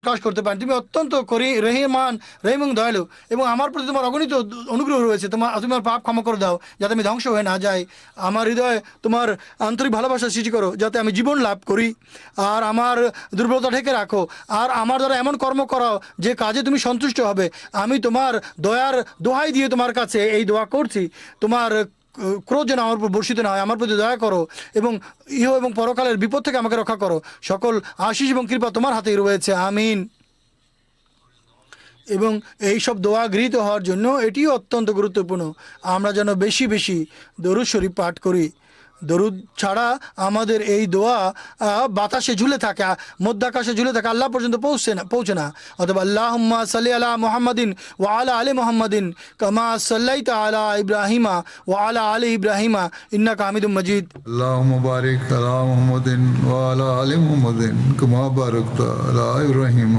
প্রকাশ করতে পারেন। তুমি অত্যন্ত রহিমান, রহিম এবং দয়ালু, এবং আমার প্রতি তোমার অগণিত অনুগ্রহ রয়েছে। তোমার পাপ ক্ষমা করে দাও যাতে আমি ধ্বংস হয়ে না যাই। আমার হৃদয়ে তোমার আন্তরিক ভালোবাসা সৃষ্টি করো যাতে আমি জীবন লাভ করি। আর আমার দুর্বলতা ঢেকে রাখো। আর আমার দ্বারা এমন কর্ম করাও যে কাজে তুমি সন্তুষ্ট হবে। আমি তোমার দয়ার দোহাই দিয়ে তোমার কাছে এই দোয়া করছি, তোমার ক্রোধ যেন আমার উপর বর্ষিত না হয়। আমার প্রতি দয়া করো এবং ইহ এবং পরকালের বিপদ থেকে আমাকে রক্ষা করো। সকল আশিস এবং কৃপা তোমার হাতেই রয়েছে। আমিন। এবং এই সব দোয়া গৃহীত হওয়ার জন্য এটিও অত্যন্ত গুরুত্বপূর্ণ আমরা যেন বেশি বেশি দরুদ শরীফ পাঠ করি। দরুদ ছাড়া আমাদের এই দোয়া বাতাসে ঝুলে থাকে, মধ্যাকাশে ঝুলে থাকে, আল্লাহ পর্যন্ত পৌঁছে না। অথবা আল্লাহুম্মা সাল্লি আলা মুহাম্মাদিন ওয়া আলা আলি মুহাম্মাদিন কামা সাল্লাইতা আলা ইব্রাহিমা ওয়া আলা আলি ইব্রাহিমা ইন্নাকা হামিদুম মাজিদ। اللهم بارك على محمد وعلى آل محمد كما باركت على إبراهيم